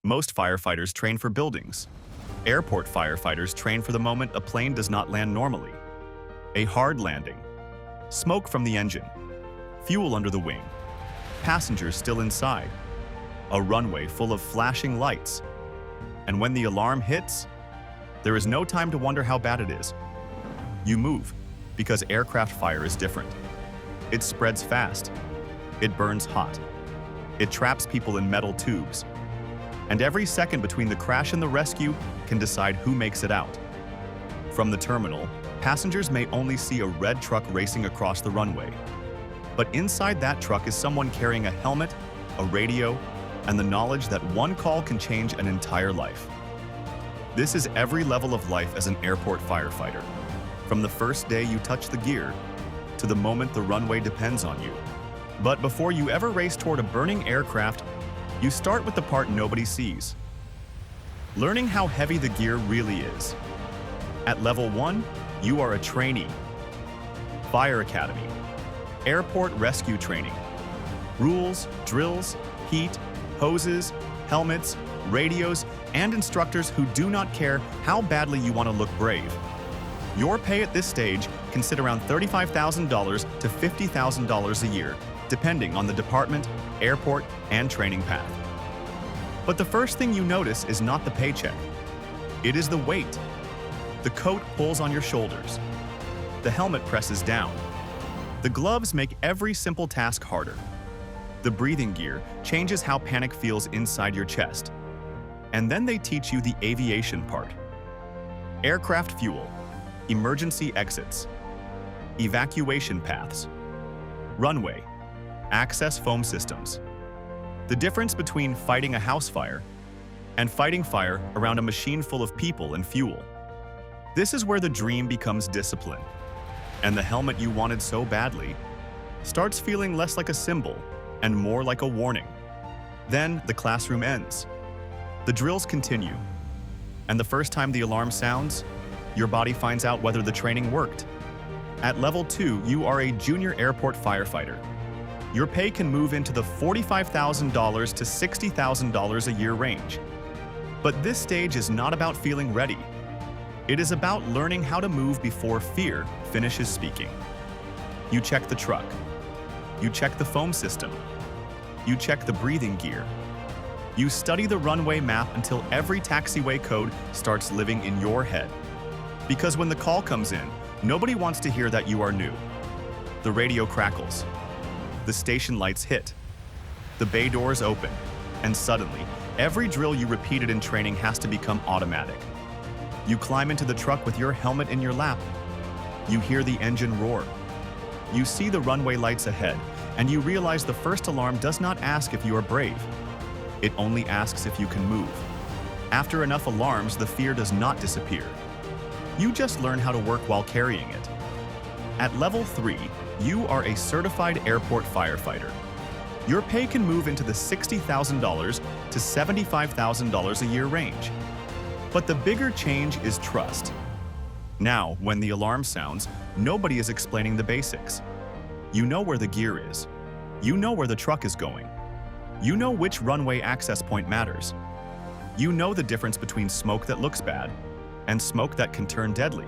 Most firefighters train for buildings. Airport firefighters train for the moment a plane does not land normally. A hard landing. Smoke from the engine. Fuel under the wing. Passengers still inside. A runway full of flashing lights. And when the alarm hits, there is no time to wonder how bad it is. You move, because aircraft fire is different. It spreads fast. It burns hot. It traps people in metal tubes. And every second between the crash and the rescue can decide who makes it out. From the terminal, passengers may only see a red truck racing across the runway. But inside that truck is someone carrying a helmet, a radio, and the knowledge that one call can change an entire life. This is every level of life as an airport firefighter. From the first day you touch the gear, to the moment the runway depends on you. But before you ever race toward a burning aircraft, you start with the part nobody sees. Learning how heavy the gear really is. At level 1, you are a trainee. Fire Academy. Airport rescue training. Rules, drills, heat, hoses, helmets, radios, and instructors who do not care how badly you want to look brave. Your pay at this stage can sit around $35,000 to $50,000 a year, depending on the department, airport, and training path. But the first thing you notice is not the paycheck. It is the weight. The coat pulls on your shoulders. The helmet presses down. The gloves make every simple task harder. The breathing gear changes how panic feels inside your chest. And then they teach you the aviation part. Aircraft fuel, emergency exits, evacuation paths, runway, access foam systems. The difference between fighting a house fire and fighting fire around a machine full of people and fuel. This is where the dream becomes discipline, and the helmet you wanted so badly starts feeling less like a symbol and more like a warning. Then the classroom ends. The drills continue, and the first time the alarm sounds, your body finds out whether the training worked. At level 2, you are a junior airport firefighter. Your pay can move into the $45,000 to $60,000 a year range. But this stage is not about feeling ready. It is about learning how to move before fear finishes speaking. You check the truck. You check the foam system. You check the breathing gear. You study the runway map until every taxiway code starts living in your head. Because when the call comes in, nobody wants to hear that you are new. The radio crackles. The station lights hit. The bay doors open. And suddenly, every drill you repeated in training has to become automatic. You climb into the truck with your helmet in your lap. You hear the engine roar. You see the runway lights ahead, and you realize the first alarm does not ask if you are brave. It only asks if you can move. After enough alarms, the fear does not disappear. You just learn how to work while carrying it. At level 3, you are a certified airport firefighter. Your pay can move into the $60,000 to $75,000 a year range. But the bigger change is trust. Now, when the alarm sounds, nobody is explaining the basics. You know where the gear is. You know where the truck is going. You know which runway access point matters. You know the difference between smoke that looks bad and smoke that can turn deadly.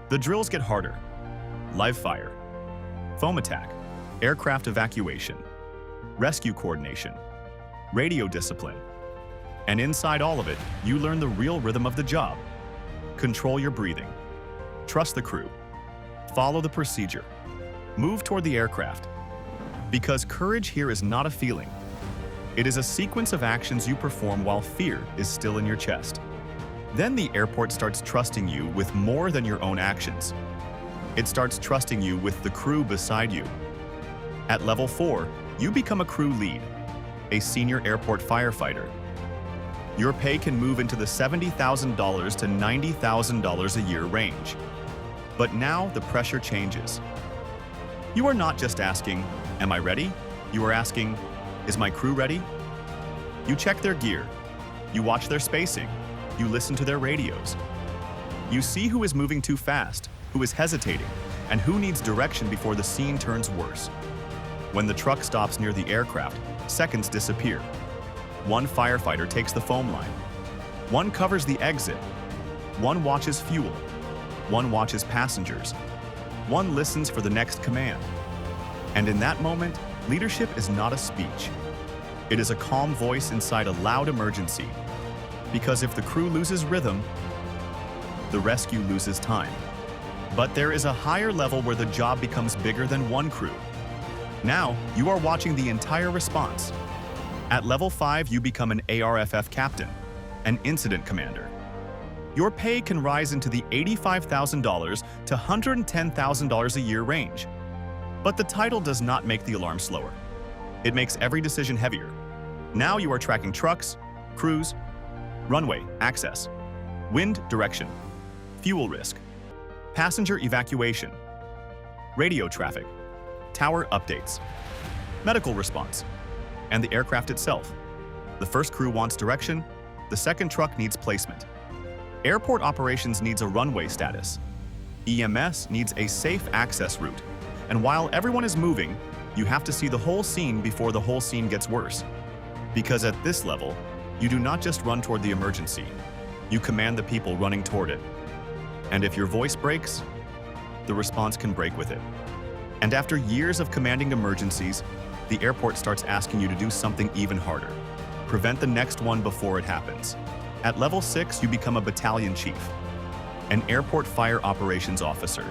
The drills get harder. Live fire, foam attack, aircraft evacuation, rescue coordination, radio discipline. And inside all of it, you learn the real rhythm of the job. Control your breathing. Trust the crew. Follow the procedure. Move toward the aircraft. Because courage here is not a feeling. It is a sequence of actions you perform while fear is still in your chest. Then the airport starts trusting you with more than your own actions. It starts trusting you with the crew beside you. At level 4, you become a crew lead, a senior airport firefighter. Your pay can move into the $70,000 to $90,000 a year range. But now the pressure changes. You are not just asking, "Am I ready?" You are asking, "Is my crew ready?" You check their gear. You watch their spacing. You listen to their radios. You see who is moving too fast, who is hesitating, and who needs direction before the scene turns worse. When the truck stops near the aircraft, seconds disappear. One firefighter takes the foam line. One covers the exit. One watches fuel. One watches passengers. One listens for the next command. And in that moment, leadership is not a speech. It is a calm voice inside a loud emergency. Because if the crew loses rhythm, the rescue loses time. But there is a higher level where the job becomes bigger than one crew. Now, you are watching the entire response. At level 5, you become an ARFF captain, an incident commander. Your pay can rise into the $85,000 to $110,000 a year range. But the title does not make the alarm slower. It makes every decision heavier. Now you are tracking trucks, crews, runway access, wind direction, fuel risk, passenger evacuation, radio traffic, tower updates, medical response, and the aircraft itself. The first crew wants direction, the second truck needs placement. Airport operations needs a runway status. EMS needs a safe access route. And while everyone is moving, you have to see the whole scene before the whole scene gets worse. Because at this level, you do not just run toward the emergency, you command the people running toward it. And if your voice breaks, the response can break with it. And after years of commanding emergencies, the airport starts asking you to do something even harder. Prevent the next one before it happens. At level 6, you become a battalion chief, an airport fire operations officer.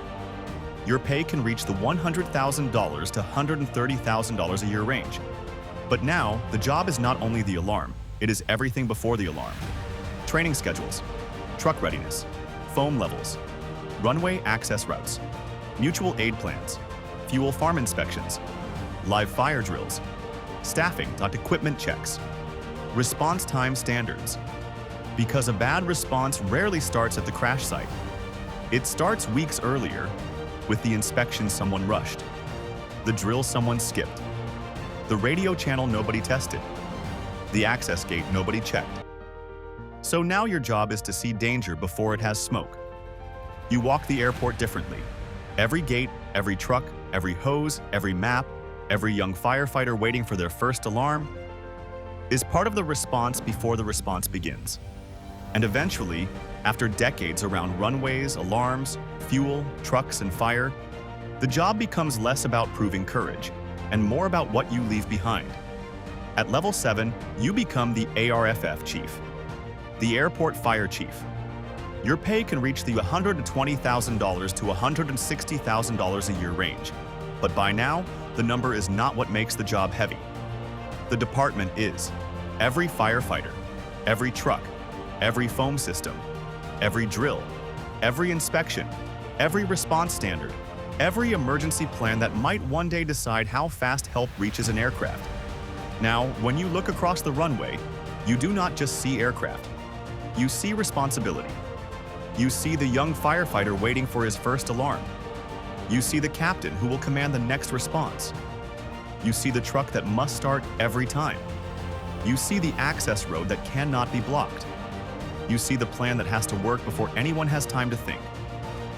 Your pay can reach the $100,000 to $130,000 a year range. But now, the job is not only the alarm, it is everything before the alarm. Training schedules, truck readiness, foam levels, runway access routes, mutual aid plans, fuel farm inspections, live fire drills, staffing equipment checks, response time standards. Because a bad response rarely starts at the crash site. It starts weeks earlier with the inspection someone rushed, the drill someone skipped, the radio channel nobody tested, the access gate nobody checked. So now your job is to see danger before it has smoke. You walk the airport differently. Every gate, every truck, every hose, every map, every young firefighter waiting for their first alarm is part of the response before the response begins. And eventually, after decades around runways, alarms, fuel, trucks, and fire, the job becomes less about proving courage and more about what you leave behind. At level 7, you become the ARFF chief, the airport fire chief. Your pay can reach the $120,000 to $160,000 a year range. But by now, the number is not what makes the job heavy. The department is every firefighter, every truck, every foam system, every drill, every inspection, every response standard, every emergency plan that might one day decide how fast help reaches an aircraft. Now, when you look across the runway, you do not just see aircraft. You see responsibility. You see the young firefighter waiting for his first alarm. You see the captain who will command the next response. You see the truck that must start every time. You see the access road that cannot be blocked. You see the plan that has to work before anyone has time to think.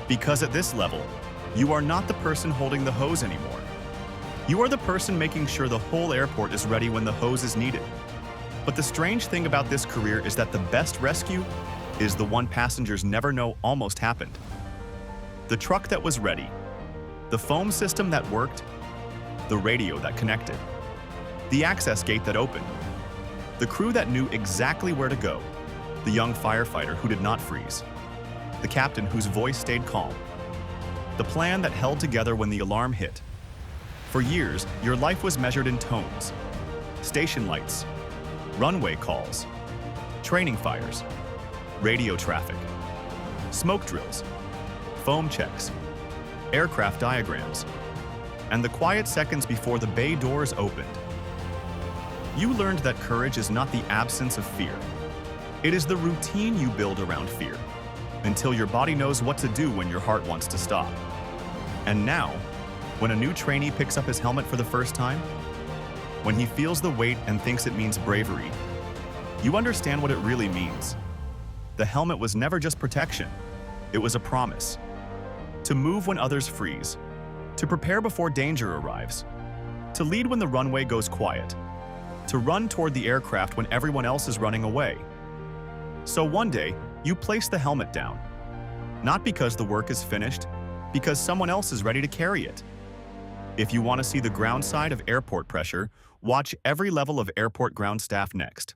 Because at this level, you are not the person holding the hose anymore. You are the person making sure the whole airport is ready when the hose is needed. But the strange thing about this career is that the best rescue is the one passengers never know almost happened. The truck that was ready, the foam system that worked, the radio that connected, the access gate that opened, the crew that knew exactly where to go, the young firefighter who did not freeze, the captain whose voice stayed calm, the plan that held together when the alarm hit. For years, your life was measured in tones, station lights, runway calls, training fires, radio traffic, smoke drills, foam checks, aircraft diagrams, and the quiet seconds before the bay doors opened. You learned that courage is not the absence of fear. It is the routine you build around fear, until your body knows what to do when your heart wants to stop. And now, when a new trainee picks up his helmet for the first time, when he feels the weight and thinks it means bravery, you understand what it really means. The helmet was never just protection, it was a promise. To move when others freeze, to prepare before danger arrives, to lead when the runway goes quiet, to run toward the aircraft when everyone else is running away. So one day, you place the helmet down. Not because the work is finished, because someone else is ready to carry it. If you want to see the ground side of airport pressure, watch every level of airport ground staff next.